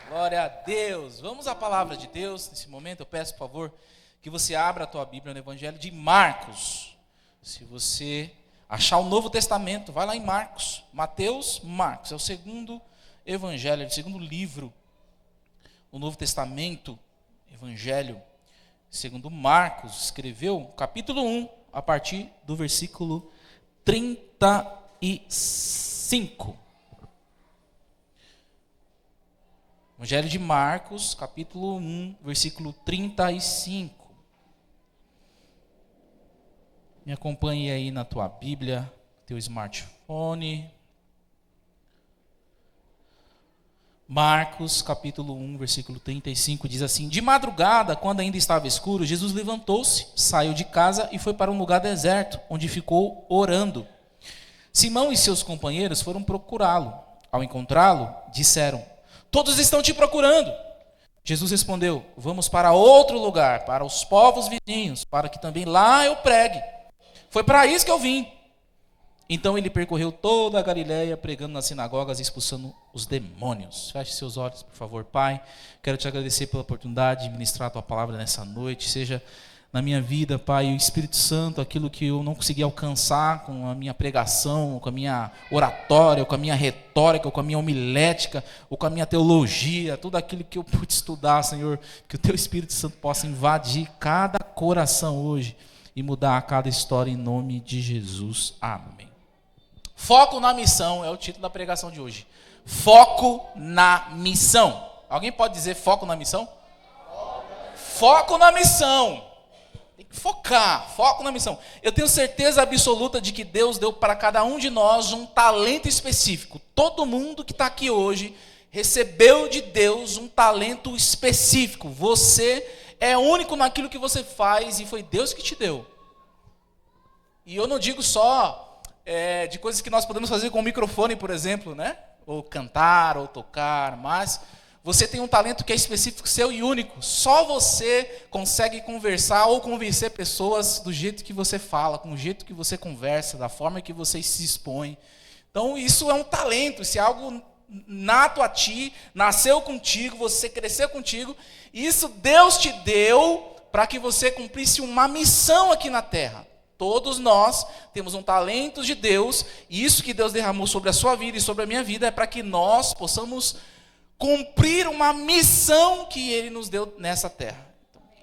Glória a Deus. Vamos à palavra de Deus. Nesse momento eu peço, por favor, que você abra a tua Bíblia no Evangelho de Marcos. Se você achar o Novo Testamento, vai lá em Marcos. Mateus, Marcos. É o segundo Evangelho, o segundo livro. O Novo Testamento, Evangelho, segundo Marcos, escreveu, capítulo 1, a partir do versículo 35. Evangelho de Marcos, capítulo 1, versículo 35. Me acompanhe aí na tua Bíblia, teu smartphone. Marcos, capítulo 1, versículo 35, diz assim: De madrugada, quando ainda estava escuro, Jesus levantou-se, saiu de casa e foi para um lugar deserto, onde ficou orando. Simão e seus companheiros foram procurá-lo. Ao encontrá-lo, disseram: Todos estão te procurando. Jesus respondeu: Vamos para outro lugar, para os povos vizinhos, para que também lá eu pregue. Foi para isso que eu vim. Então ele percorreu toda a Galileia, pregando nas sinagogas e expulsando os demônios. Feche seus olhos, por favor, Pai. Quero te agradecer pela oportunidade de ministrar a tua palavra nessa noite. Seja na minha vida, Pai, o Espírito Santo, aquilo que eu não consegui alcançar com a minha pregação, com a minha oratória, com a minha retórica, com a minha homilética, ou com a minha teologia, tudo aquilo que eu pude estudar, Senhor, que o teu Espírito Santo possa invadir cada coração hoje e mudar a cada história em nome de Jesus. Amém. Foco na missão é o título da pregação de hoje. Foco na missão. Alguém pode dizer foco na missão? Foco na missão. Tem que focar, foco na missão. Eu tenho certeza absoluta de que Deus deu para cada um de nós um talento específico. Todo mundo que está aqui hoje recebeu de Deus um talento específico. Você é único naquilo que você faz e foi Deus que te deu. E eu não digo só de coisas que nós podemos fazer com o microfone, por exemplo, né? Ou cantar, ou tocar, mas você tem um talento que é específico, seu e único. Só você consegue conversar ou convencer pessoas do jeito que você fala, com o jeito que você conversa, da forma que você se expõe. Então isso é um talento, isso é algo nato a ti, nasceu contigo, você cresceu contigo. E isso Deus te deu para que você cumprisse uma missão aqui na terra. Todos nós temos um talento de Deus, e isso que Deus derramou sobre a sua vida e sobre a minha vida é para que nós possamos cumprir uma missão que Ele nos deu nessa terra.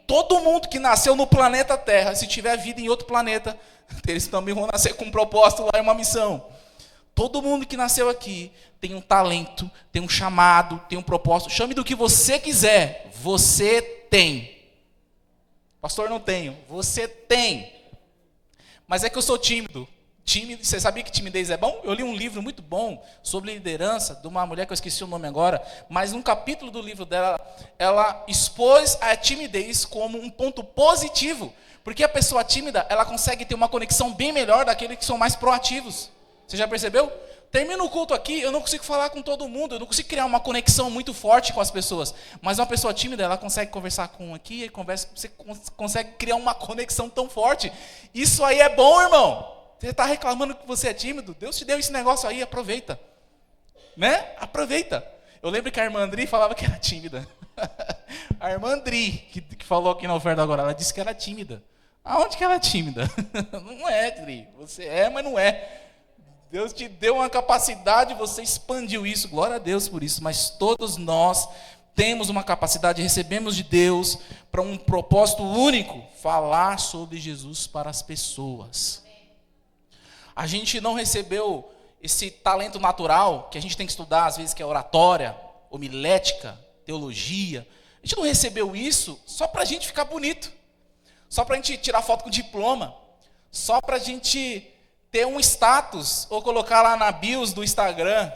Todo mundo que nasceu no planeta Terra, se tiver vida em outro planeta, eles também vão nascer com um propósito lá e uma missão. Todo mundo que nasceu aqui tem um talento, tem um chamado, tem um propósito. Chame do que você quiser, você tem. Pastor, não tenho. Você tem. Mas é que eu sou tímido. Você sabia que timidez é bom? Eu li um livro muito bom sobre liderança, de uma mulher que eu esqueci o nome agora, mas num capítulo do livro dela, ela expôs a timidez como um ponto positivo, porque a pessoa tímida, ela consegue ter uma conexão bem melhor daqueles que são mais proativos. Você já percebeu? Termina o culto aqui, eu não consigo falar com todo mundo, eu não consigo criar uma conexão muito forte com as pessoas, mas uma pessoa tímida, ela consegue conversar com um aqui, você consegue criar uma conexão tão forte. Isso aí é bom, irmão. Você está reclamando que você é tímido? Deus te deu esse negócio aí, aproveita. Né? Aproveita. Eu lembro que a irmã Andri falava que era tímida. A irmã Andri, que falou aqui na oferta agora, ela disse que era tímida. Aonde que ela é tímida? Não é, Andri. Você é, mas não é. Deus te deu uma capacidade, você expandiu isso, glória a Deus por isso, mas todos nós temos uma capacidade, recebemos de Deus para um propósito único, falar sobre Jesus para as pessoas. A gente não recebeu esse talento natural, que a gente tem que estudar às vezes, que é oratória, homilética, teologia. A gente não recebeu isso só para a gente ficar bonito, só para a gente tirar foto com diploma, só para a gente ter um status, ou colocar lá na bios do Instagram,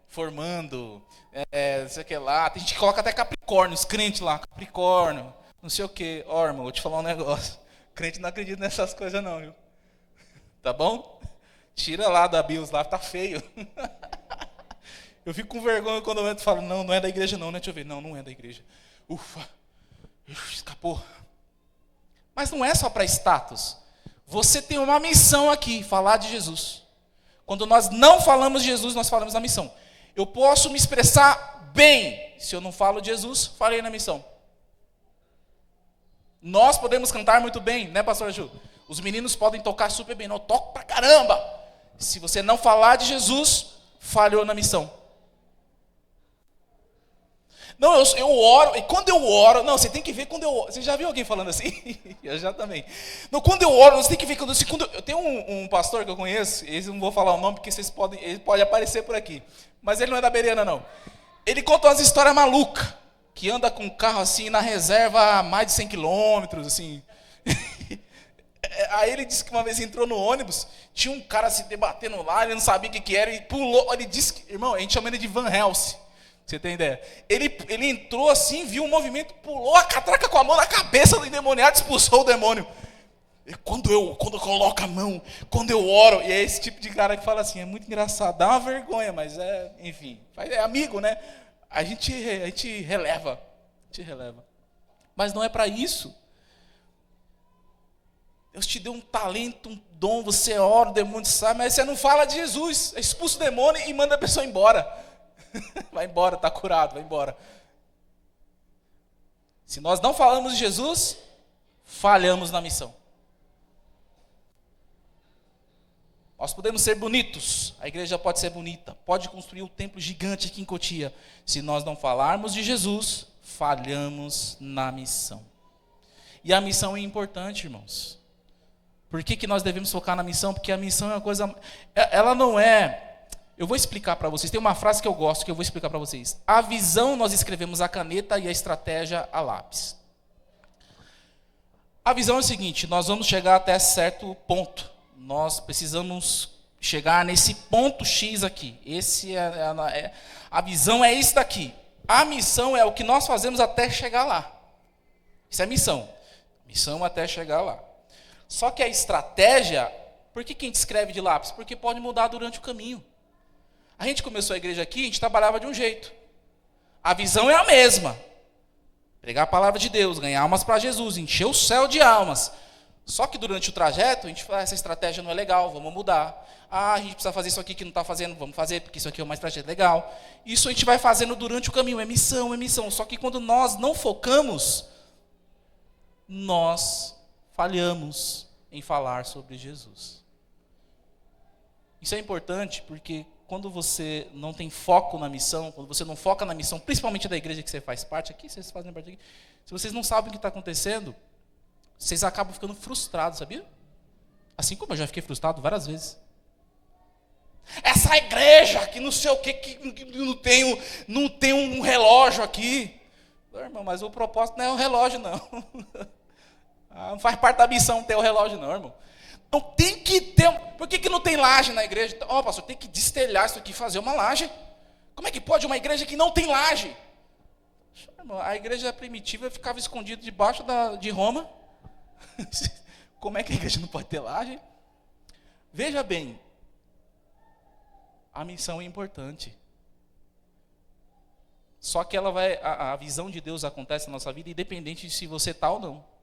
formando, não sei o que lá. Tem gente que coloca até Capricórnio, os crentes lá, Capricórnio, não sei o que. Ó, irmão, vou te falar um negócio. Crente não acredita nessas coisas não, viu? Tá bom? Tira lá da bios lá, tá feio. Eu fico com vergonha quando eu entro e falo, não é da igreja não, né? Deixa eu ver. Não é da igreja. Ufa, escapou. Mas não é só para status. Você tem uma missão aqui, falar de Jesus. Quando nós não falamos de Jesus, nós falamos da missão. Eu posso me expressar bem. Se eu não falo de Jesus, falei na missão. Nós podemos cantar muito bem, né, pastor Ju? Os meninos podem tocar super bem. Não, eu toco pra caramba. Se você não falar de Jesus, falhou na missão. Não, eu oro, e quando eu oro, não, você tem que ver quando eu oro. Você já viu alguém falando assim? Eu já também. Não, quando eu oro, você tem que ver quando eu tenho um pastor que eu conheço, esse não vou falar o nome porque ele pode aparecer por aqui. Mas ele não é da Bereana, não. Ele conta umas histórias malucas, que anda com um carro assim na reserva a mais de 100 quilômetros, assim. Aí ele disse que uma vez entrou no ônibus, tinha um cara se debatendo lá, ele não sabia o que era, e pulou. Ele disse que, irmão, a gente chama ele de Van Helsing. Você tem ideia? Ele entrou assim, viu o movimento, pulou a catraca com a mão na cabeça do endemoniado, expulsou o demônio. E quando eu coloco a mão, quando eu oro, e é esse tipo de cara que fala assim, é muito engraçado, dá uma vergonha, mas enfim, é amigo, né? A gente releva, Mas não é para isso. Deus te deu um talento, um dom, você ora, o demônio sai, mas você não fala de Jesus, expulsa o demônio e manda a pessoa embora. Vai embora, está curado, vai embora. Se nós não falamos de Jesus, falhamos na missão. Nós podemos ser bonitos, a igreja pode ser bonita, pode construir um templo gigante aqui em Cotia. Se nós não falarmos de Jesus, falhamos na missão. E a missão é importante, irmãos. Por que nós devemos focar na missão? Porque a missão é uma coisa, ela não é... Eu vou explicar para vocês, tem uma frase que eu gosto, que eu vou explicar para vocês. A visão nós escrevemos a caneta e a estratégia a lápis. A visão é o seguinte, nós vamos chegar até certo ponto. Nós precisamos chegar nesse ponto X aqui. A visão é isso daqui. A missão é o que nós fazemos até chegar lá. Isso é missão. Missão até chegar lá. Só que a estratégia, por que a gente escreve de lápis? Porque pode mudar durante o caminho. A gente começou a igreja aqui, a gente trabalhava de um jeito. A visão é a mesma. Pregar a palavra de Deus, ganhar almas para Jesus, encher o céu de almas. Só que durante o trajeto, a gente fala, essa estratégia não é legal, vamos mudar. A gente precisa fazer isso aqui que não está fazendo, vamos fazer, porque isso aqui é uma estratégia legal. Isso a gente vai fazendo durante o caminho, é missão, é missão. Só que quando nós não focamos, nós falhamos em falar sobre Jesus. Isso é importante porque quando você não tem foco na missão, quando você não foca na missão, principalmente da igreja que você faz parte aqui, vocês fazem parte aqui, se vocês não sabem o que está acontecendo, vocês acabam ficando frustrados, sabia? Assim como eu já fiquei frustrado várias vezes. Essa igreja que não sei o que não tem um relógio aqui. Irmão, mas o propósito não é o relógio, não. Não faz parte da missão ter o relógio, não, irmão. Então tem que ter. Por que não tem laje na igreja? Pastor, tem que destelhar isso aqui e fazer uma laje. Como é que pode uma igreja que não tem laje? Irmão, a igreja primitiva ficava escondida debaixo de Roma. Como é que a igreja não pode ter laje? Veja bem, a missão é importante. Só que a visão de Deus acontece na nossa vida independente de se você está ou não.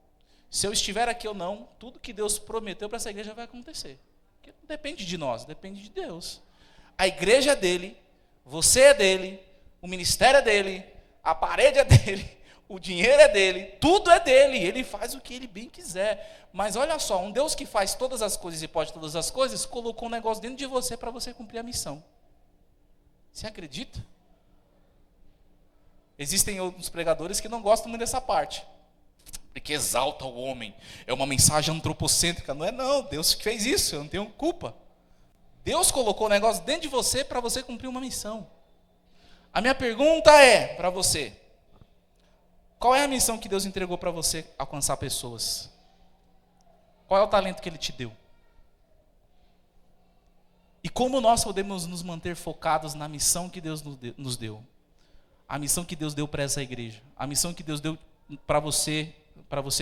Se eu estiver aqui ou não, tudo que Deus prometeu para essa igreja vai acontecer. Porque não depende de nós, depende de Deus. A igreja é dele, você é dele, o ministério é dele, a parede é dele, o dinheiro é dele, tudo é dele. Ele faz o que ele bem quiser. Mas olha só, um Deus que faz todas as coisas e pode todas as coisas, colocou um negócio dentro de você para você cumprir a missão. Você acredita? Existem outros pregadores que não gostam muito dessa parte. Porque exalta o homem. É uma mensagem antropocêntrica. Não é não, Deus que fez isso, eu não tenho culpa. Deus colocou o negócio dentro de você para você cumprir uma missão. A minha pergunta é para você: qual é a missão que Deus entregou para você alcançar pessoas? Qual é o talento que Ele te deu? E como nós podemos nos manter focados na missão que Deus nos deu? A missão que Deus deu para essa igreja. A missão que Deus deu para você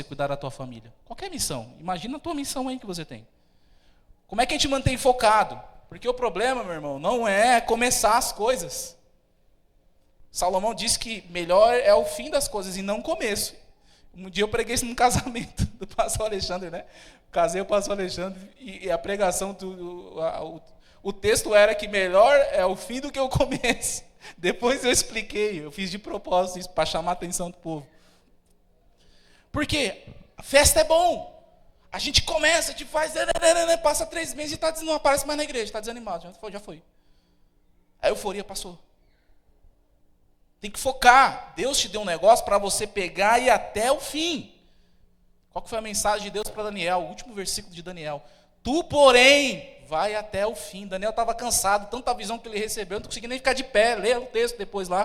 cuidar da tua família. Qualquer missão. Imagina a tua missão aí que você tem. Como é que a gente mantém focado? Porque o problema, meu irmão, não é começar as coisas. Salomão disse que melhor é o fim das coisas e não o começo. Um dia eu preguei isso num casamento do pastor Alexandre, né? Casei o pastor Alexandre e a pregação, O texto era que melhor é o fim do que o começo. Depois eu expliquei, eu fiz de propósito isso, para chamar a atenção do povo. Por quê? A festa é bom. A gente começa, a gente faz, passa 3 meses e não aparece mais na igreja, está desanimado, já foi. A euforia passou. Tem que focar. Deus te deu um negócio para você pegar e ir até o fim. Qual que foi a mensagem de Deus para Daniel? O último versículo de Daniel. Tu, porém, vai até o fim. Daniel estava cansado, tanta visão que ele recebeu, não conseguia nem ficar de pé, ler o texto depois lá.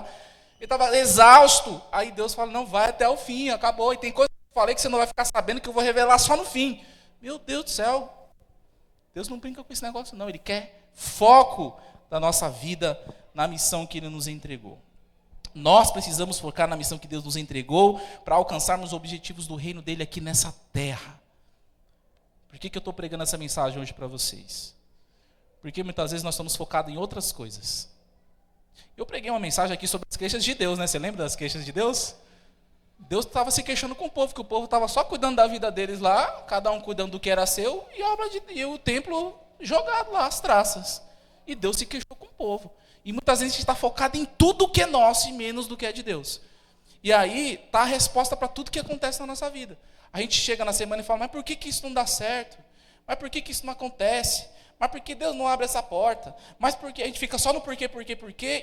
Ele estava exausto. Aí Deus fala, não, vai até o fim, acabou. E tem coisa que eu falei que você não vai ficar sabendo, que eu vou revelar só no fim. Meu Deus do céu. Deus não brinca com esse negócio não. Ele quer foco da nossa vida na missão que Ele nos entregou. Nós precisamos focar na missão que Deus nos entregou para alcançarmos os objetivos do reino dele aqui nessa terra. Por que eu estou pregando essa mensagem hoje para vocês? Porque muitas vezes nós estamos focados em outras coisas. Eu preguei uma mensagem aqui sobre as queixas de Deus, né? Você lembra das queixas de Deus? Deus estava se queixando com o povo, que o povo estava só cuidando da vida deles lá, cada um cuidando do que era seu, e o templo jogado lá, as traças. E Deus se queixou com o povo. E muitas vezes a gente está focado em tudo que é nosso e menos do que é de Deus. E aí está a resposta para tudo que acontece na nossa vida. A gente chega na semana e fala, mas por que isso não dá certo? Mas por que isso não acontece? Mas por que Deus não abre essa porta? Mas por que? A gente fica só no porquê,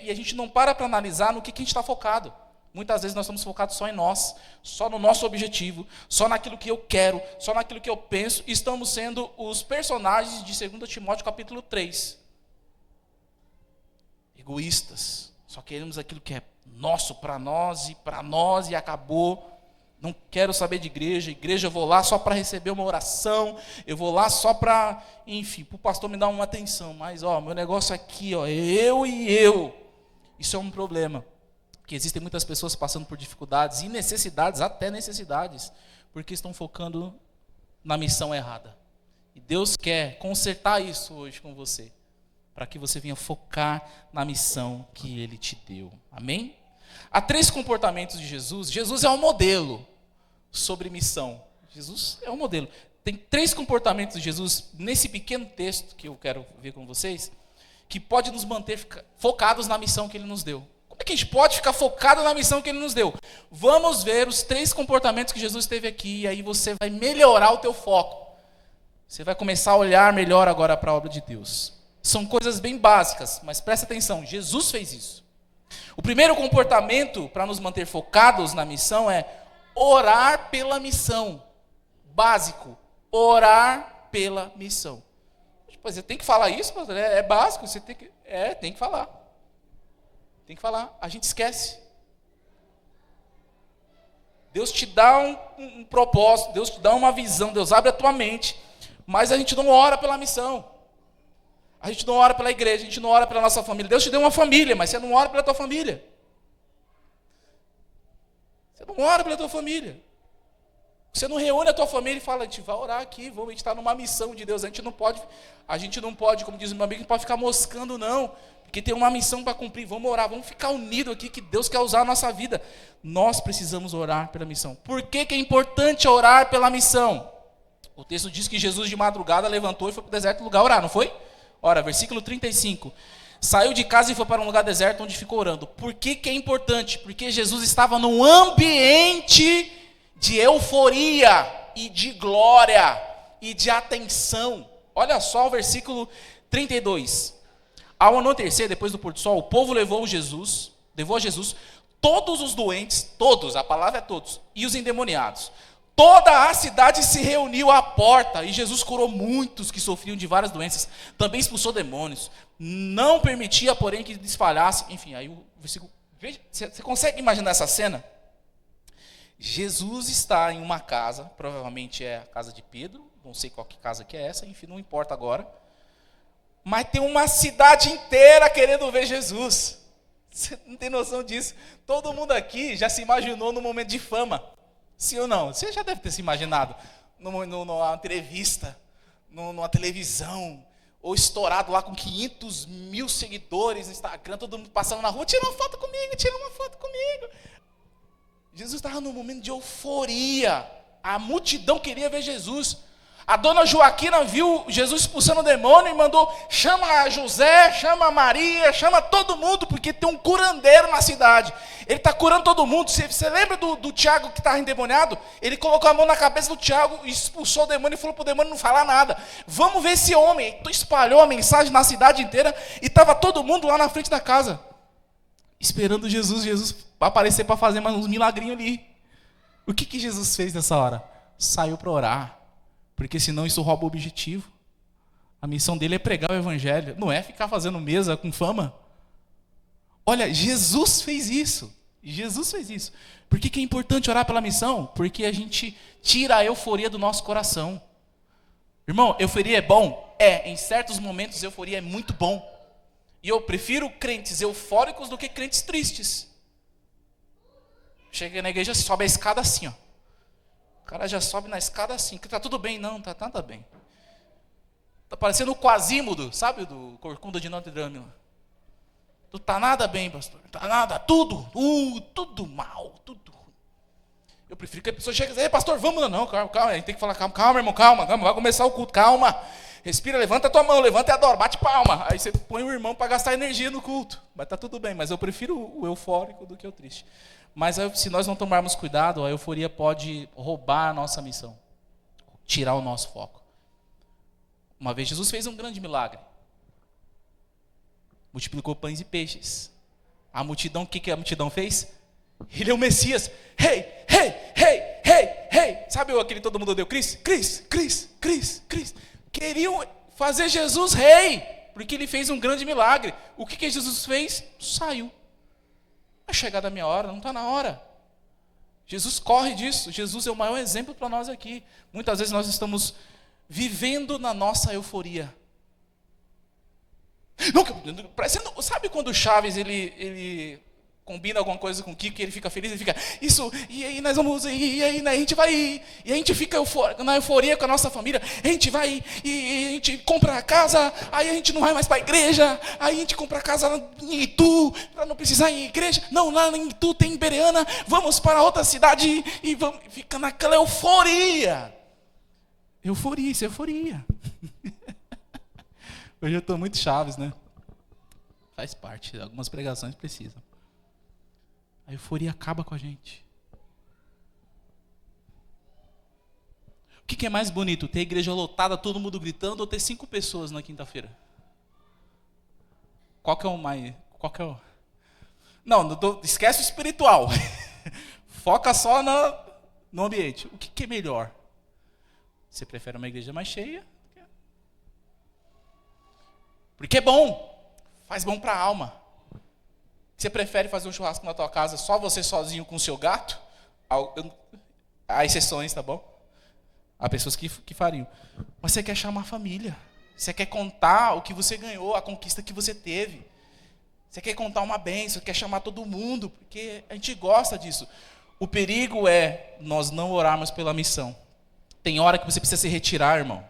e a gente não para analisar no que a gente está focado. Muitas vezes nós estamos focados só em nós, só no nosso objetivo, só naquilo que eu quero, só naquilo que eu penso, e estamos sendo os personagens de 2 Timóteo capítulo 3. Egoístas, só queremos aquilo que é nosso para nós e acabou. Não quero saber de igreja eu vou lá só para receber uma oração, eu vou lá só para, enfim, para o pastor me dar uma atenção, mas meu negócio aqui, eu e eu. Isso é um problema, porque existem muitas pessoas passando por dificuldades e necessidades, até necessidades, porque estão focando na missão errada. E Deus quer consertar isso hoje com você, para que você venha focar na missão que Ele te deu. Amém? Há 3 comportamentos de Jesus. Jesus é um modelo sobre missão. Jesus é um modelo. Tem 3 comportamentos de Jesus nesse pequeno texto que eu quero ver com vocês, que pode nos manter focados na missão que Ele nos deu. Como é que a gente pode ficar focado na missão que Ele nos deu? Vamos ver os 3 comportamentos que Jesus teve aqui, e aí você vai melhorar o teu foco. Você vai começar a olhar melhor agora para a obra de Deus. São coisas bem básicas, mas presta atenção, Jesus fez isso. O primeiro comportamento para nos manter focados na missão é orar pela missão. Básico, orar pela missão. Você tem que falar isso, pastor? É básico, você tem que falar. Tem que falar, a gente esquece. Deus te dá um propósito, Deus te dá uma visão, Deus abre a tua mente, mas a gente não ora pela missão. A gente não ora pela igreja, a gente não ora pela nossa família. Deus te deu uma família, mas você não ora pela tua família. Você não ora pela tua família. Você não reúne a tua família e fala, a gente vai orar aqui, a gente está numa missão de Deus. A gente não pode, como diz o meu amigo, não pode ficar moscando não, porque tem uma missão para cumprir. Vamos orar, vamos ficar unidos aqui, que Deus quer usar a nossa vida. Nós precisamos orar pela missão. Por que é importante orar pela missão? O texto diz que Jesus de madrugada levantou e foi para o deserto lugar orar, não foi? Ora, versículo 35, saiu de casa e foi para um lugar deserto onde ficou orando. Por que é importante? Porque Jesus estava num ambiente de euforia e de glória e de atenção. Olha só o versículo 32. Ao anoitecer, depois do pôr do sol, o povo levou a Jesus todos os doentes, todos, a palavra é todos, e os endemoniados. Toda a cidade se reuniu à porta e Jesus curou muitos que sofriam de várias doenças. Também expulsou demônios. Não permitia, porém, que espalhasse. Enfim, aí o versículo... Veja, você consegue imaginar essa cena? Jesus está em uma casa, provavelmente é a casa de Pedro, não sei qual que casa que é essa, enfim, não importa agora. Mas tem uma cidade inteira querendo ver Jesus. Você não tem noção disso. Todo mundo aqui já se imaginou no momento de fama. Sim ou não? Você já deve ter se imaginado numa entrevista, numa televisão, ou estourado lá com 500 mil seguidores no Instagram, todo mundo passando na rua, tira uma foto comigo. Jesus estava num momento de euforia, a multidão queria ver Jesus. A dona Joaquina viu Jesus expulsando o demônio e mandou, chama José, chama Maria, chama todo mundo, porque tem um curandeiro na cidade. Ele está curando todo mundo. Você lembra do Tiago que estava endemoniado? Ele colocou a mão na cabeça do Tiago, expulsou o demônio e falou para o demônio não falar nada. Vamos ver esse homem. Espalhou a mensagem na cidade inteira e estava todo mundo lá na frente da casa, esperando Jesus aparecer para fazer mais uns milagrinhos ali. O que Jesus fez nessa hora? Saiu para orar. Porque senão isso rouba o objetivo. A missão dele é pregar o evangelho, não é ficar fazendo mesa com fama. Olha, Jesus fez isso. Jesus fez isso. Por que é importante orar pela missão? Porque a gente tira a euforia do nosso coração. Irmão, euforia é bom? É, em certos momentos euforia é muito bom. E eu prefiro crentes eufóricos do que crentes tristes. Chega na igreja, sobe a escada assim, ó. O cara já sobe na escada assim, que tá tudo bem, não, tá nada bem. Tá parecendo o Quasímodo, sabe, do Corcunda de Notre Dame. Não tá nada bem, pastor, tá nada, tudo mal, tudo ruim. Eu prefiro que a pessoa chegue e diga, pastor, vamos, não, calma, a gente tem que falar, calma, irmão, calma, vai começar o culto, calma. Respira, levanta a tua mão, levanta e adora, bate palma. Aí você põe o irmão para gastar energia no culto. Vai tá tudo bem, mas eu prefiro o eufórico do que o triste. Mas se nós não tomarmos cuidado, a euforia pode roubar a nossa missão, tirar o nosso foco. Uma vez Jesus fez um grande milagre. Multiplicou pães e peixes. A multidão, o que a multidão fez? Ele é o Messias. Hey. Sabe aquele todo mundo deu Cris? Queriam fazer Jesus rei, porque ele fez um grande milagre. O que Jesus fez? Saiu. Vai chegar da minha hora, não está na hora. Jesus corre disso. Jesus é o maior exemplo para nós aqui. Muitas vezes nós estamos vivendo na nossa euforia. Não, sabe quando o Chaves ele combina alguma coisa com o Kiko e ele fica feliz, ele fica, isso, e aí nós vamos, e aí a gente vai, e a gente fica na euforia com a nossa família, a gente vai, e a gente compra a casa, aí a gente não vai mais para a igreja, aí a gente compra a casa em Itu, para não precisar ir em igreja, não, lá em Itu tem em Bereana, vamos para outra cidade, e vamos, fica naquela euforia. Isso é euforia. Hoje eu estou muito Chaves, né? Faz parte, algumas pregações precisam. A euforia acaba com a gente. O que é mais bonito? Ter a igreja lotada, todo mundo gritando, ou ter 5 pessoas na quinta-feira? Qual que é o mais... Não, esquece o espiritual. Foca só no ambiente. O que é melhor? Você prefere uma igreja mais cheia? Porque é bom. Faz bom para a alma. Você prefere fazer um churrasco na tua casa só você sozinho com o seu gato? Há exceções, tá bom? Há pessoas que fariam. Mas você quer chamar a família. Você quer contar o que você ganhou, a conquista que você teve. Você quer contar uma bênção, quer chamar todo mundo, porque a gente gosta disso. O perigo é nós não orarmos pela missão. Tem hora que você precisa se retirar, irmão.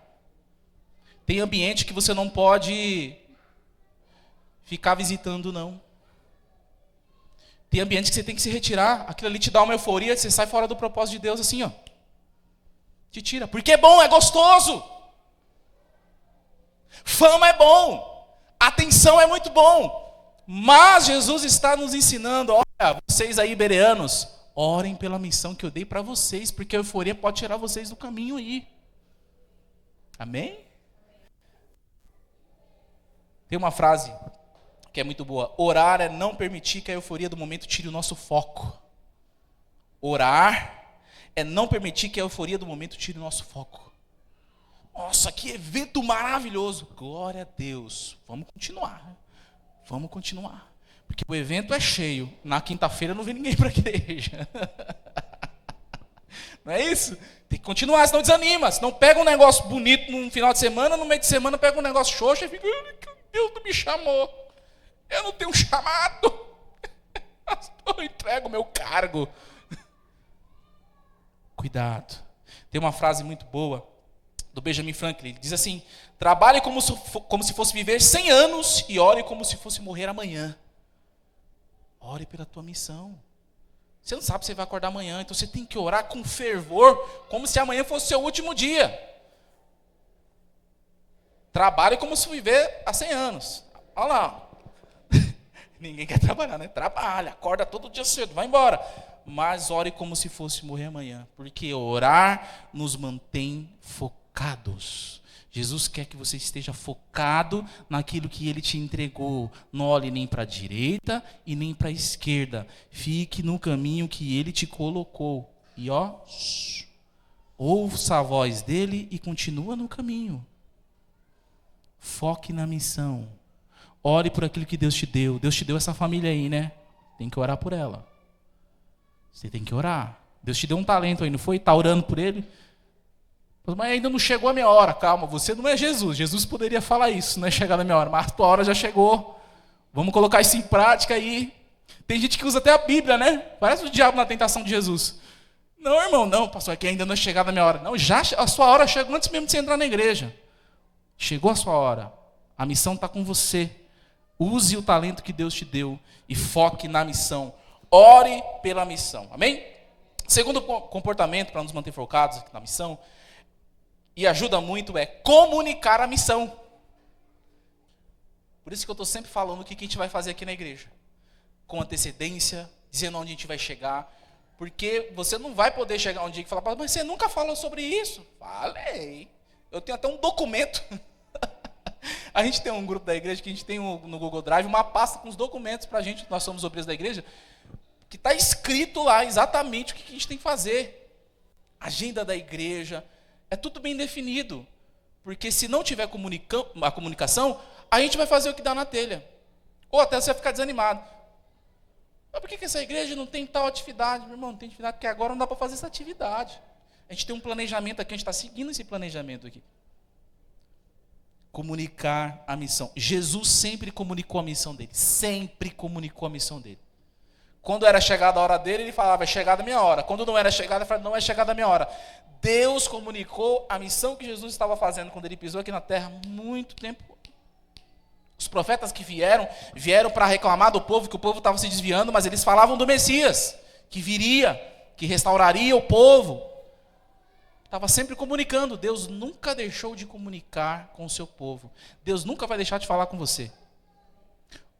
Tem ambiente que você não pode ficar visitando, não. Tem ambiente que você tem que se retirar. Aquilo ali te dá uma euforia, você sai fora do propósito de Deus assim, ó. Te tira. Porque é bom, é gostoso. Fama é bom. Atenção é muito bom. Mas Jesus está nos ensinando, olha, vocês aí bereanos, orem pela missão que eu dei para vocês, porque a euforia pode tirar vocês do caminho aí. Amém? Tem uma frase que é muito boa. Orar é não permitir que a euforia do momento tire o nosso foco. Orar é não permitir que a euforia do momento tire o nosso foco. Nossa, que evento maravilhoso. Glória a Deus. Vamos continuar. Porque o evento é cheio. Na quinta-feira não vem ninguém para a igreja. Não é isso? Tem que continuar, senão desanima. Senão pega um negócio bonito no final de semana, no meio de semana pega um negócio xoxo e fica, Deus não me chamou. Eu não tenho chamado. Eu entrego o meu cargo. Cuidado. Tem uma frase muito boa do Benjamin Franklin. Ele diz assim, trabalhe como se fosse viver 100 anos e ore como se fosse morrer amanhã. Ore pela tua missão. Você não sabe se você vai acordar amanhã, então você tem que orar com fervor, como se amanhã fosse seu último dia. Trabalhe como se viver há 100 anos. Olha lá. Ninguém quer trabalhar, né? Trabalha, acorda todo dia cedo, vai embora. Mas ore como se fosse morrer amanhã. Porque orar nos mantém focados. Jesus quer que você esteja focado naquilo que Ele te entregou. Não olhe nem para a direita e nem para a esquerda. Fique no caminho que Ele te colocou. E ouça a voz dEle e continua no caminho. Foque na missão. Ore por aquilo que Deus te deu. Deus te deu essa família aí, né? Tem que orar por ela. Você tem que orar. Deus te deu um talento aí, não foi? Está orando por ele? Mas ainda não chegou a minha hora. Calma, você não é Jesus. Jesus poderia falar isso, não é chegar na minha hora. Mas a tua hora já chegou. Vamos colocar isso em prática aí. Tem gente que usa até a Bíblia, né? Parece o diabo na tentação de Jesus. Não, irmão, não, pastor, é que ainda não é chegada a minha hora. Não, já a sua hora chegou antes mesmo de você entrar na igreja. Chegou a sua hora. A missão está com você. Use o talento que Deus te deu e foque na missão. Ore pela missão. Amém? Segundo comportamento para nos manter focados na missão, e ajuda muito, é comunicar a missão. Por isso que eu estou sempre falando o que a gente vai fazer aqui na igreja. Com antecedência, dizendo onde a gente vai chegar. Porque você não vai poder chegar um dia e falar, mas você nunca falou sobre isso. Falei. Eu tenho até um documento. A gente tem um grupo da igreja que a gente tem no Google Drive uma pasta com os documentos para a gente, nós somos obreiros da igreja, que está escrito lá exatamente o que a gente tem que fazer. Agenda da igreja, é tudo bem definido. Porque se não tiver a comunicação, a gente vai fazer o que dá na telha. Ou até você vai ficar desanimado. Mas por que essa igreja não tem tal atividade? Meu irmão, não tem atividade, porque agora não dá para fazer essa atividade. A gente tem um planejamento aqui, a gente está seguindo esse planejamento aqui. Comunicar a missão. Jesus sempre comunicou a missão dele. Sempre comunicou a missão dele. Quando era chegada a hora dele, ele falava, é chegada a minha hora. Quando não era chegada, ele falava, não é chegada a minha hora. Deus comunicou a missão que Jesus estava fazendo quando ele pisou aqui na terra muito tempo. Os profetas que vieram para reclamar do povo, que o povo estava se desviando, mas eles falavam do Messias, que viria, que restauraria o povo. Estava sempre comunicando. Deus nunca deixou de comunicar com o seu povo. Deus nunca vai deixar de falar com você.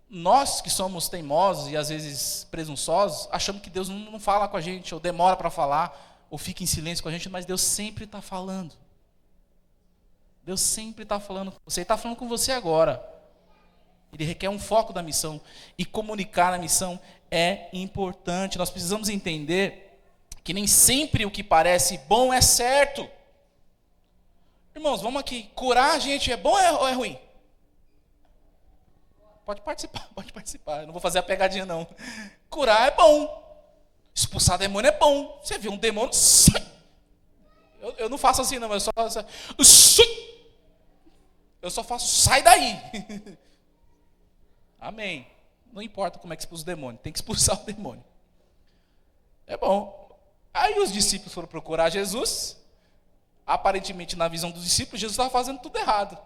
Nós que somos teimosos e às vezes presunçosos, achamos que Deus não fala com a gente, ou demora para falar, ou fica em silêncio com a gente, mas Deus sempre está falando. Deus sempre está falando com você. Ele está falando com você agora. Ele requer um foco da missão. E comunicar a missão é importante. Nós precisamos entender que nem sempre o que parece bom é certo. Irmãos, vamos aqui. Curar a gente é bom ou é ruim? Pode participar, pode participar. Eu não vou fazer a pegadinha, não. Curar é bom. Expulsar demônio é bom. Você viu um demônio, sai. Eu não faço assim, não. Eu só faço, sai daí. Amém. Não importa como é que expulsa o demônio. Tem que expulsar o demônio. É bom. Aí os discípulos foram procurar Jesus. Aparentemente, na visão dos discípulos, Jesus estava fazendo tudo errado.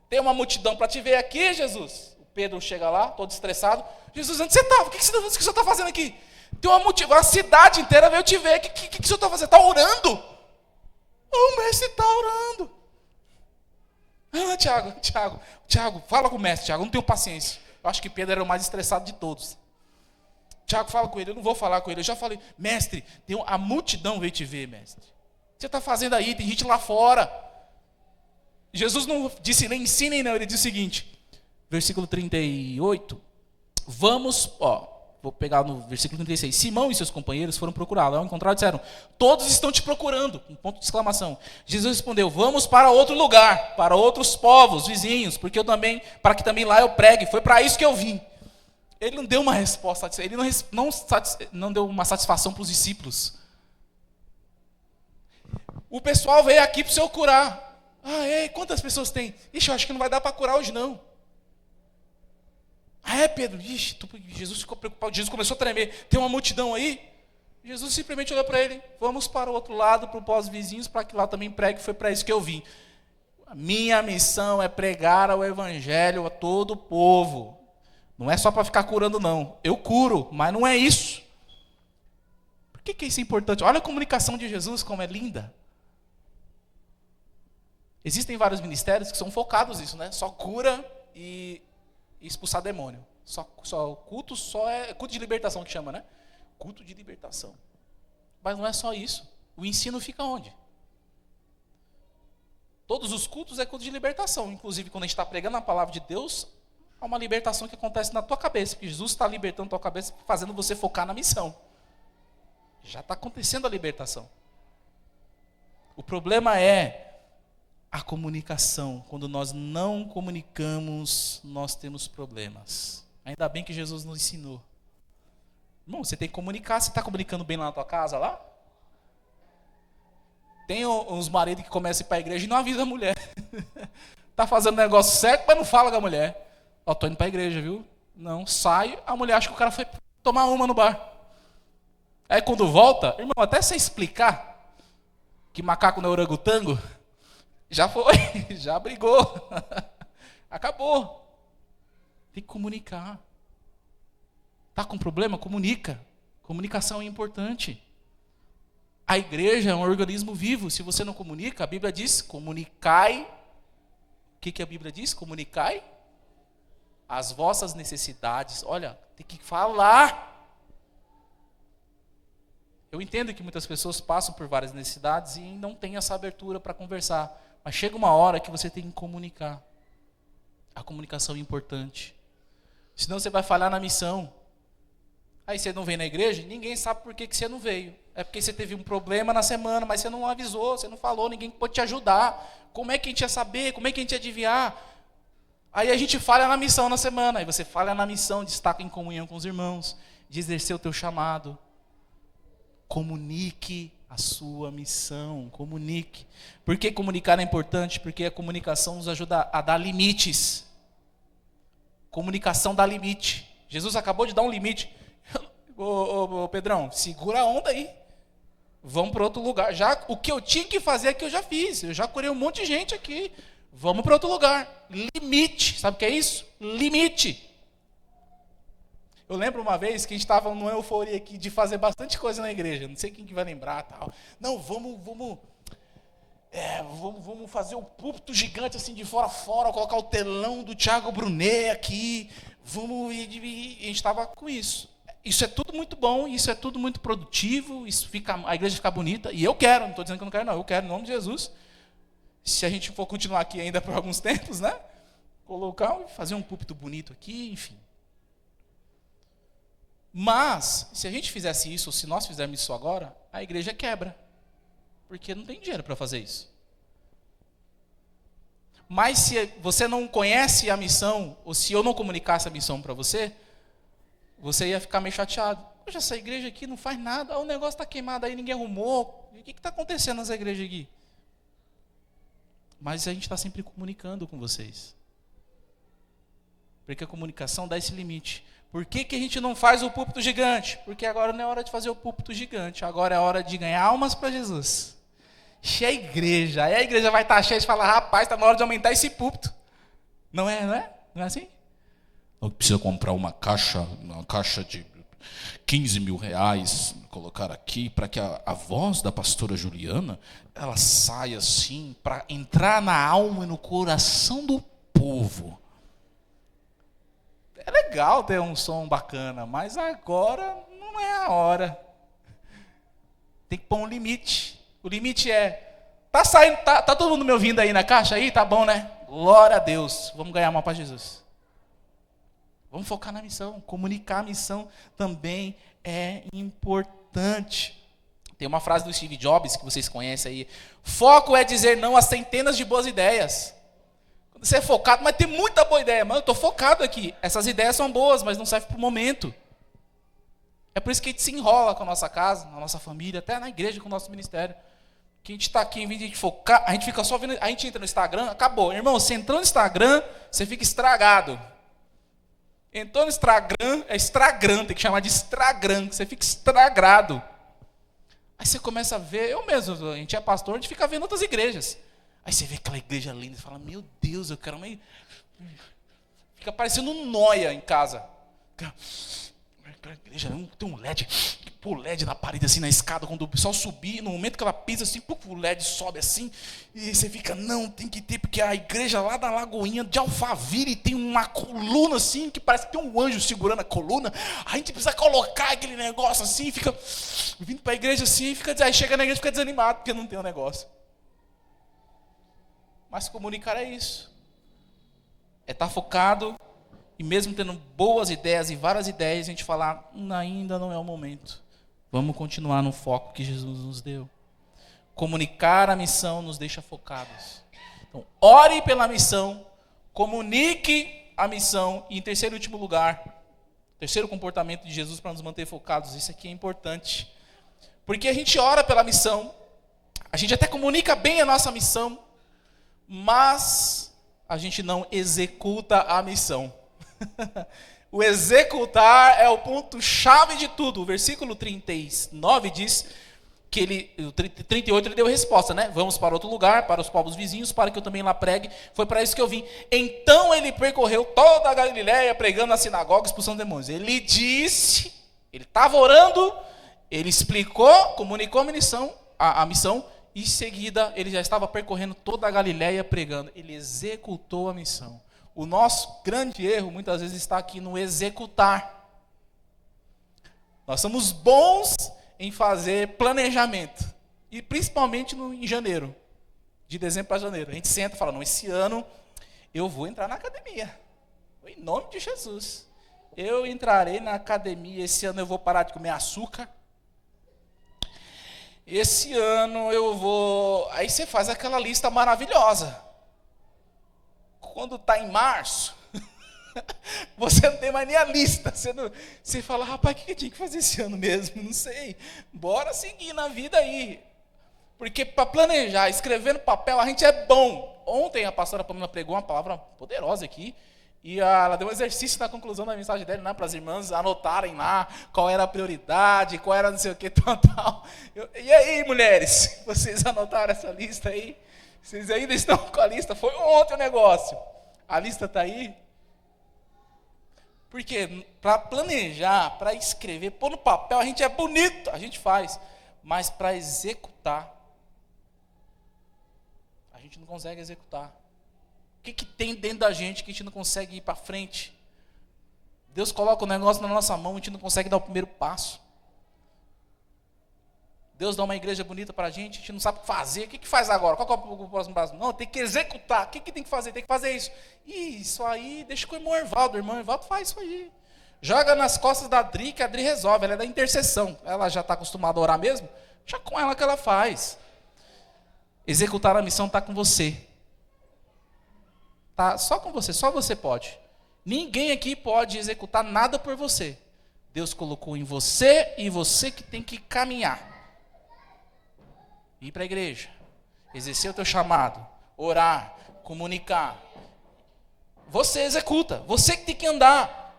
Tem uma multidão para te ver aqui, Jesus. O Pedro chega lá, todo estressado. Jesus, onde você estava? O que você está fazendo aqui? Tem uma multidão, a cidade inteira veio te ver. O que o senhor está fazendo? Está orando? O mestre está orando. Tiago, fala com o mestre, Tiago, eu não tenho paciência. Eu acho que Pedro era o mais estressado de todos. Tiago, fala com ele, eu não vou falar com ele. Eu já falei, mestre, a multidão veio te ver, mestre. O que você está fazendo aí? Tem gente lá fora. Jesus não disse nem ensinem, não. Ele disse o seguinte, versículo 38. Vou pegar no versículo 36. Simão e seus companheiros foram procurá-lo. Ao encontrar, disseram, todos estão te procurando. Um ponto de exclamação. Jesus respondeu, vamos para outro lugar, para outros povos, vizinhos, para que também lá eu pregue. Foi para isso que eu vim. Ele não deu uma resposta, ele não deu uma satisfação para os discípulos. O pessoal veio aqui para o senhor curar. Quantas pessoas tem? Ixi, eu acho que não vai dar para curar hoje não. Pedro? Ixi, Jesus ficou preocupado, Jesus começou a tremer. Tem uma multidão aí? Jesus simplesmente olhou para ele, vamos para o outro lado, para os pós-vizinhos, para que lá também pregue, foi para isso que eu vim. A minha missão é pregar o evangelho a todo o povo. Não é só para ficar curando, não. Eu curo, mas não é isso. Por que isso é importante? Olha a comunicação de Jesus, como é linda. Existem vários ministérios que são focados nisso, né? Só cura e expulsar demônio. Culto é culto de libertação que chama, né? Culto de libertação. Mas não é só isso. O ensino fica onde? Todos os cultos é culto de libertação. Inclusive, quando a gente está pregando a palavra de Deus, há uma libertação que acontece na tua cabeça. Porque Jesus está libertando a tua cabeça, fazendo você focar na missão. Já está acontecendo a libertação. O problema é a comunicação. Quando nós não comunicamos, nós temos problemas. Ainda bem que Jesus nos ensinou. Irmão, você tem que comunicar. Você está comunicando bem lá na tua casa, lá? Tem uns maridos que começam a ir para a igreja e não avisa a mulher. Está fazendo o negócio certo, mas não fala com a mulher. Ó, estou indo para a igreja, viu? Não, sai, a mulher acha que o cara foi tomar uma no bar. Aí quando volta, irmão, até você explicar que macaco não é orangotango, já foi, já brigou. Acabou. Tem que comunicar. Tá com problema? Comunica. Comunicação é importante. A igreja é um organismo vivo. Se você não comunica, a Bíblia diz, comunicai. O que a Bíblia diz? Comunicai as vossas necessidades. Olha, tem que falar. Eu entendo que muitas pessoas passam por várias necessidades e não têm essa abertura para conversar. Mas chega uma hora que você tem que comunicar. A comunicação é importante. Senão você vai falhar na missão. Aí você não vem na igreja, ninguém sabe por que você não veio. É porque você teve um problema na semana, mas você não avisou, você não falou, ninguém pôde te ajudar. Como é que a gente ia saber? Como é que a gente ia adivinhar? Aí a gente falha na missão na semana. Aí você falha na missão de estar em comunhão com os irmãos, de exercer o teu chamado. Comunique a sua missão, comunique. Por que comunicar é importante? Porque a comunicação nos ajuda a dar limites. Comunicação dá limite. Jesus acabou de dar um limite. Ô Pedrão, segura a onda aí. Vamos para outro lugar. Já, o que eu tinha que fazer aqui eu já fiz. Eu já curei um monte de gente aqui. Vamos para outro lugar. Limite. Sabe o que é isso? Limite. Eu lembro uma vez que a gente estava numa euforia aqui de fazer bastante coisa na igreja. Não sei quem que vai lembrar tal. Não, vamos fazer o púlpito gigante assim de fora a fora, colocar o telão do Thiago Brunet aqui. E a gente estava com isso. Isso é tudo muito bom, isso é tudo muito produtivo, a igreja fica bonita. E eu quero, não estou dizendo que eu não quero, não. Eu quero, em nome de Jesus. Se a gente for continuar aqui ainda por alguns tempos, né? Colocar, fazer um púlpito bonito aqui, enfim. Mas, se a gente fizesse isso, ou se nós fizermos isso agora, a igreja quebra. Porque não tem dinheiro para fazer isso. Mas se você não conhece a missão, ou se eu não comunicasse a missão para você, você ia ficar meio chateado. Poxa, essa igreja aqui não faz nada, o negócio está queimado aí, ninguém arrumou. O que está acontecendo nessa igreja aqui? Mas a gente está sempre comunicando com vocês. Porque a comunicação dá esse limite. Por que a gente não faz o púlpito gigante? Porque agora não é hora de fazer o púlpito gigante. Agora é hora de ganhar almas para Jesus. Cheia a igreja. Aí a igreja vai estar cheia e fala, rapaz, está na hora de aumentar esse púlpito. Não é? Não é assim? Precisa comprar uma caixa de 15 mil reais, colocar aqui, para que a voz da pastora Juliana, ela saia assim, para entrar na alma e no coração do povo. É legal ter um som bacana, mas agora não é a hora. Tem que pôr um limite. O limite é, tá saindo, tá todo mundo me ouvindo aí na caixa aí? Tá bom, né? Glória a Deus. Vamos ganhar uma para Jesus. Vamos focar na missão. Comunicar a missão também é importante. Tem uma frase do Steve Jobs que vocês conhecem aí. Foco é dizer não a centenas de boas ideias. Quando você é focado, mas tem muita boa ideia. Mas eu estou focado aqui. Essas ideias são boas, mas não servem para o momento. É por isso que a gente se enrola com a nossa casa, na nossa família, até na igreja com o nosso ministério. Que a gente está aqui, em vez de a gente focar, a gente fica só vendo, a gente entra no Instagram, acabou. Irmão, você entrou no Instagram, você fica estragado. Entrou no Instagram, é Instagram, tem que chamar de Instagram, você fica estragado. Aí você começa a ver, eu mesmo, a gente é pastor, a gente fica vendo outras igrejas. Aí você vê aquela igreja linda e fala, meu Deus, eu quero uma... Fica parecendo um nóia em casa. naquela igreja tem um LED, pô, LED na parede, assim, na escada, quando o pessoal subir, no momento que ela pisa, assim, o LED sobe assim, e você fica, não, tem que ter, porque a igreja lá da Lagoinha de Alphaville tem uma coluna, assim, que parece que tem um anjo segurando a coluna, a gente precisa colocar aquele negócio, assim, fica vindo para a igreja, assim, aí chega na igreja e fica desanimado, porque não tem o negócio. Mas comunicar é isso, é estar focado, e mesmo tendo boas ideias e várias ideias, a gente falar, ainda não é o momento. Vamos continuar no foco que Jesus nos deu. Comunicar a missão nos deixa focados. Então, ore pela missão, comunique a missão, e em terceiro e último lugar, terceiro comportamento de Jesus para nos manter focados, isso aqui é importante. Porque a gente ora pela missão, a gente até comunica bem a nossa missão, mas a gente não executa a missão. O executar é o ponto-chave de tudo. O versículo 39 diz que o 38 ele deu a resposta, né? Vamos para outro lugar, para os povos vizinhos, para que eu também lá pregue. Foi para isso que eu vim. Então ele percorreu toda a Galileia, pregando nas sinagogas, expulsando demônios. Ele disse, ele estava orando, ele explicou, comunicou a missão, e em seguida ele já estava percorrendo toda a Galileia pregando. Ele executou a missão. O nosso grande erro, muitas vezes, está aqui no executar. Nós somos bons em fazer planejamento. E principalmente em janeiro. De dezembro para janeiro. A gente senta e fala, não, esse ano eu vou entrar na academia. Em nome de Jesus. Eu entrarei na academia, esse ano eu vou parar de comer açúcar. Esse ano eu vou... Aí você faz aquela lista maravilhosa. Quando está em março, você não tem mais nem a lista. Você fala, rapaz, o que eu tinha que fazer esse ano mesmo? Não sei. Bora seguir na vida aí. Porque para planejar, escrever no papel, a gente é bom. Ontem a pastora Pamela pregou uma palavra poderosa aqui. E ela deu um exercício na conclusão da mensagem dela, né, para as irmãs anotarem lá qual era a prioridade, qual era não sei o que, tal. E aí, mulheres, vocês anotaram essa lista aí? Vocês ainda estão com a lista? Foi ontem o negócio. A lista está aí? Porque para planejar, para escrever, pôr no papel, a gente é bonito, a gente faz. Mas para executar, a gente não consegue executar. O que tem dentro da gente que a gente não consegue ir para frente? Deus coloca o negócio na nossa mão, a gente não consegue dar o primeiro passo. Deus dá uma igreja bonita para a gente não sabe o que fazer. O que faz agora? Qual é o próximo passo? Não, tem que executar. O que tem que fazer? Tem que fazer isso. E isso aí, deixa com o irmão Evaldo. O irmão Evaldo faz isso aí. Joga nas costas da Adri, que a Adri resolve. Ela é da intercessão. Ela já está acostumada a orar mesmo. Já com ela que ela faz. Executar a missão está com você. Tá só com você, só você pode. Ninguém aqui pode executar nada por você. Deus colocou em você e você que tem que caminhar. Ir para a igreja, exercer o teu chamado, orar, comunicar. Você executa, você que tem que andar.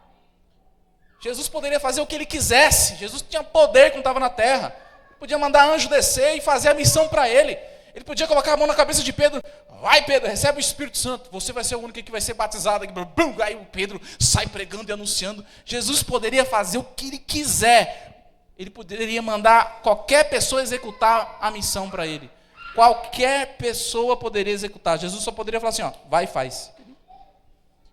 Jesus poderia fazer o que ele quisesse. Jesus tinha poder quando estava na terra. Podia mandar anjo descer e fazer a missão para ele. Ele podia colocar a mão na cabeça de Pedro. Vai, Pedro, recebe o Espírito Santo. Você vai ser o único que vai ser batizado. Aí o Pedro sai pregando e anunciando. Jesus poderia fazer o que ele quiser. Ele poderia mandar qualquer pessoa executar a missão para ele. Qualquer pessoa poderia executar. Jesus só poderia falar assim, ó, vai e faz.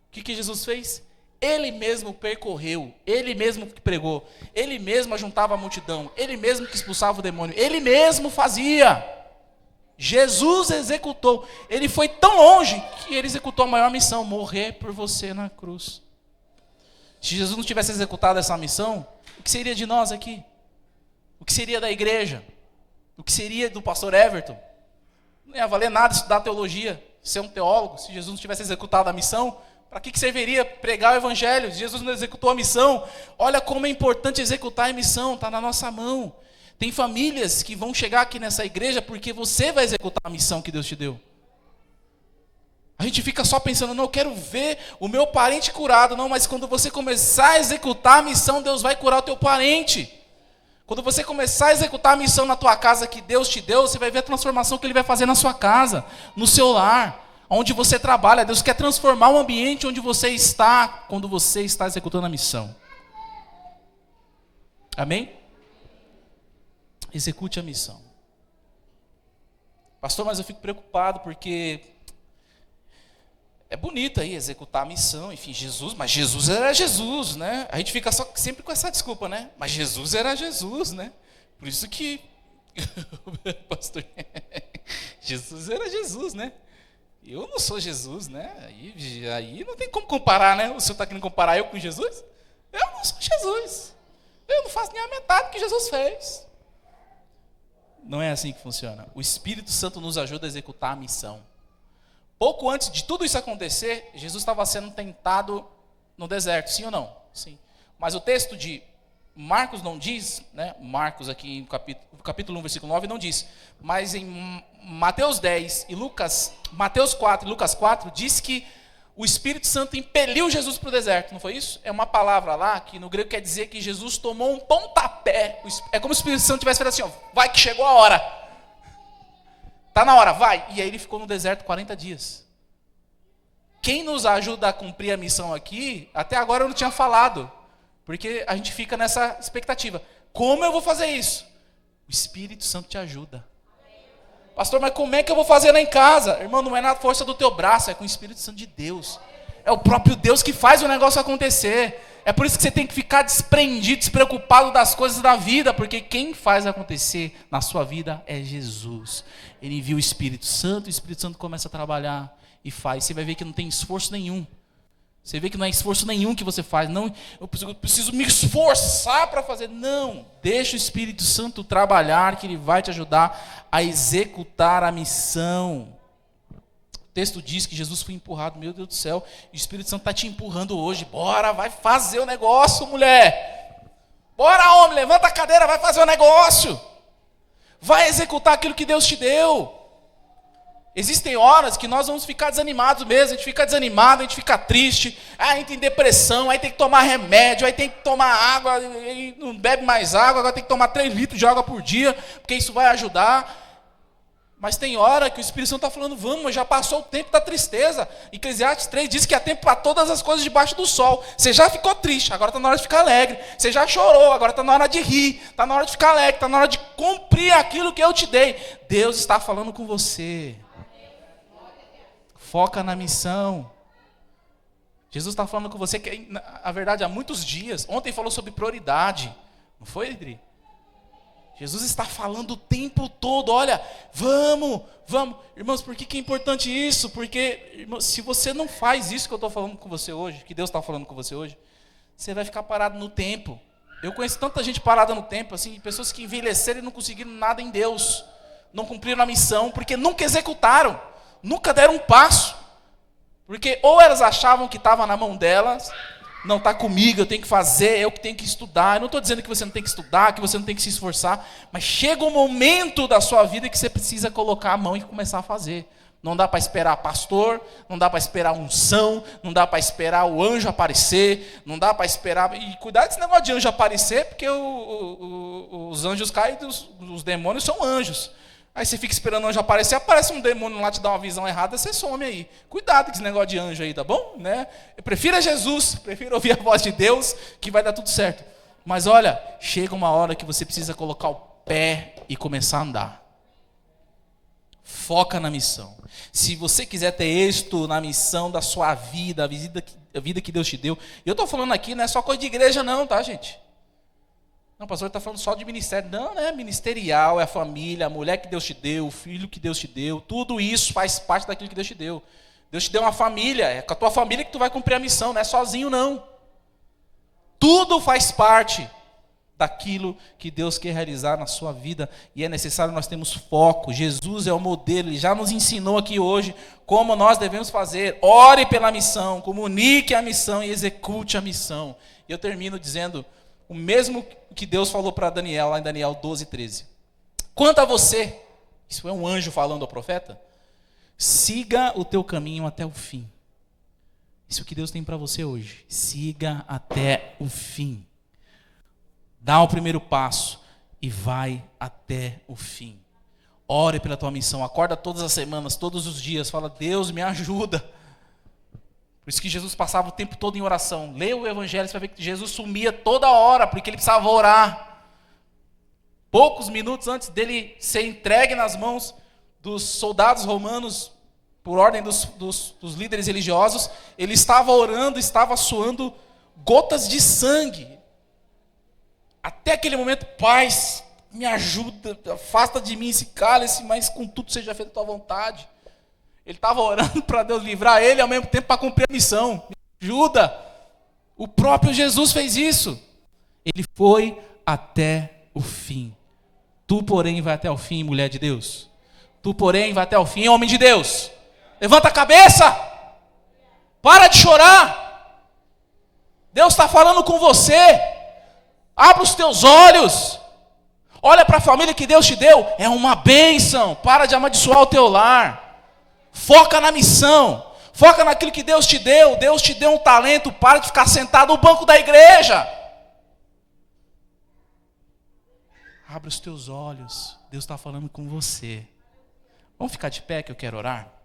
O que Jesus fez? Ele mesmo percorreu, ele mesmo que pregou, ele mesmo ajuntava a multidão, ele mesmo que expulsava o demônio, ele mesmo fazia. Jesus executou. Ele foi tão longe que ele executou a maior missão, morrer por você na cruz. Se Jesus não tivesse executado essa missão, o que seria de nós aqui? O que seria da igreja? O que seria do pastor Everton? Não ia valer nada estudar teologia, ser um teólogo, se Jesus não tivesse executado a missão. Para que serviria pregar o evangelho? Se Jesus não executou a missão. Olha como é importante executar a missão, está na nossa mão. Tem famílias que vão chegar aqui nessa igreja porque você vai executar a missão que Deus te deu. A gente fica só pensando, não, eu quero ver o meu parente curado. Não, mas quando você começar a executar a missão, Deus vai curar o teu parente. Quando você começar a executar a missão na tua casa que Deus te deu, você vai ver a transformação que Ele vai fazer na sua casa, no seu lar, onde você trabalha. Deus quer transformar o ambiente onde você está, quando você está executando a missão. Amém? Execute a missão. Pastor, mas eu fico preocupado porque é bonito aí executar a missão, enfim, mas Jesus era Jesus, né? A gente fica sempre com essa desculpa, né? Mas Jesus era Jesus, né? Por isso que, pastor, Jesus era Jesus, né? Eu não sou Jesus, né? Aí não tem como comparar, né? O senhor está querendo comparar eu com Jesus? Eu não sou Jesus. Eu não faço nem a metade do que Jesus fez. Não é assim que funciona. O Espírito Santo nos ajuda a executar a missão. Pouco antes de tudo isso acontecer, Jesus estava sendo tentado no deserto, sim ou não? Sim. Mas o texto de Marcos não diz, né? Marcos aqui no capítulo 1, versículo 9 não diz. Mas em Mateus 10 e Mateus 4 e Lucas 4 diz que o Espírito Santo impeliu Jesus para o deserto, não foi isso? É uma palavra lá que no grego quer dizer que Jesus tomou um pontapé. É como se o Espírito Santo tivesse feito assim, ó, vai que chegou a hora. Está na hora, vai. E aí ele ficou no deserto 40 dias. Quem nos ajuda a cumprir a missão aqui, até agora eu não tinha falado. Porque a gente fica nessa expectativa. Como eu vou fazer isso? O Espírito Santo te ajuda. Pastor, mas como é que eu vou fazer lá em casa? Irmão, não é na força do teu braço, é com o Espírito Santo de Deus. É o próprio Deus que faz o negócio acontecer. É por isso que você tem que ficar desprendido, despreocupado das coisas da vida, porque quem faz acontecer na sua vida é Jesus. Ele envia o Espírito Santo começa a trabalhar e faz. Você vai ver que não tem esforço nenhum. Você vê que não é esforço nenhum que você faz. Não, eu preciso me esforçar para fazer. Não, deixa o Espírito Santo trabalhar, que ele vai te ajudar a executar a missão. O texto diz que Jesus foi empurrado. Meu Deus do céu, o Espírito Santo está te empurrando hoje. Bora, vai fazer o negócio, mulher. Bora, homem, levanta a cadeira, vai fazer o negócio. Vai executar aquilo que Deus te deu. Existem horas que nós vamos ficar desanimados mesmo, a gente fica desanimado, a gente fica triste, aí tem depressão, aí tem que tomar remédio, aí tem que tomar água, aí não bebe mais água, agora tem que tomar 3 litros de água por dia, porque isso vai ajudar. Mas tem hora que o Espírito Santo está falando, vamos, já passou o tempo da tristeza. Eclesiastes 3 diz que há tempo para todas as coisas debaixo do sol. Você já ficou triste, agora está na hora de ficar alegre. Você já chorou, agora está na hora de rir, está na hora de ficar alegre, está na hora de cumprir aquilo que eu te dei. Deus está falando com você. Foca na missão. Jesus está falando com você que, na verdade, há muitos dias. Ontem falou sobre prioridade. Não foi, Edri? Jesus está falando o tempo todo. Olha, vamos. Irmãos, por que é importante isso? Porque, irmãos, se você não faz isso que eu estou falando com você hoje, que Deus está falando com você hoje, você vai ficar parado no tempo. Eu conheço tanta gente parada no tempo, assim, pessoas que envelheceram e não conseguiram nada em Deus. Não cumpriram a missão, porque nunca executaram. Nunca deram um passo, porque ou elas achavam que estava na mão delas, não está comigo, eu tenho que fazer, eu que tenho que estudar. Eu não estou dizendo que você não tem que estudar, que você não tem que se esforçar, mas chega um momento da sua vida que você precisa colocar a mão e começar a fazer. Não dá para esperar pastor, não dá para esperar unção, não dá para esperar o anjo aparecer, não dá para esperar... E cuidado desse negócio de anjo aparecer, porque os anjos caem, os demônios são anjos. Aí você fica esperando o anjo aparecer, aparece um demônio lá, te dá uma visão errada, você some aí. Cuidado com esse negócio de anjo aí, tá bom? Né? Eu prefiro Jesus, prefiro ouvir a voz de Deus, que vai dar tudo certo. Mas olha, chega uma hora que você precisa colocar o pé e começar a andar. Foca na missão. Se você quiser ter êxito na missão da sua vida, a vida que Deus te deu. E eu estou falando aqui, não é só coisa de igreja não, tá, gente? Não, o pastor está falando só de ministério. Não, né? Ministerial, é a família, a mulher que Deus te deu, o filho que Deus te deu. Tudo isso faz parte daquilo que Deus te deu. Deus te deu uma família, é com a tua família que tu vai cumprir a missão, não é sozinho não. Tudo faz parte daquilo que Deus quer realizar na sua vida. E é necessário nós termos foco. Jesus é o modelo, Ele já nos ensinou aqui hoje como nós devemos fazer. Ore pela missão, comunique a missão e execute a missão. E eu termino dizendo... o mesmo que Deus falou para Daniel, lá em Daniel 12, 13. Quanto a você, isso é um anjo falando ao profeta, siga o teu caminho até o fim. Isso que Deus tem para você hoje. Siga até o fim. Dá o primeiro passo e vai até o fim. Ore pela tua missão. Acorda todas as semanas, todos os dias. Fala, Deus me ajuda. Por isso que Jesus passava o tempo todo em oração. Leia o Evangelho, você vai ver que Jesus sumia toda hora, porque ele precisava orar. Poucos minutos antes dele ser entregue nas mãos dos soldados romanos, por ordem dos líderes religiosos, ele estava orando, estava suando gotas de sangue. Até aquele momento, Pai, me ajuda, afasta de mim esse cálice, mas contudo seja feita a tua vontade. Ele estava orando para Deus livrar ele, ao mesmo tempo para cumprir a missão. Me ajuda. O próprio Jesus fez isso. Ele foi até o fim. Tu, porém, vai até o fim, mulher de Deus. Tu, porém, vai até o fim, homem de Deus. Levanta a cabeça. Para de chorar. Deus está falando com você. Abra os teus olhos. Olha para a família que Deus te deu. É uma bênção. Para de amaldiçoar o teu lar. Foca na missão. Foca naquilo que Deus te deu. Deus te deu um talento. Para de ficar sentado no banco da igreja. Abre os teus olhos. Deus está falando com você. Vamos ficar de pé que eu quero orar?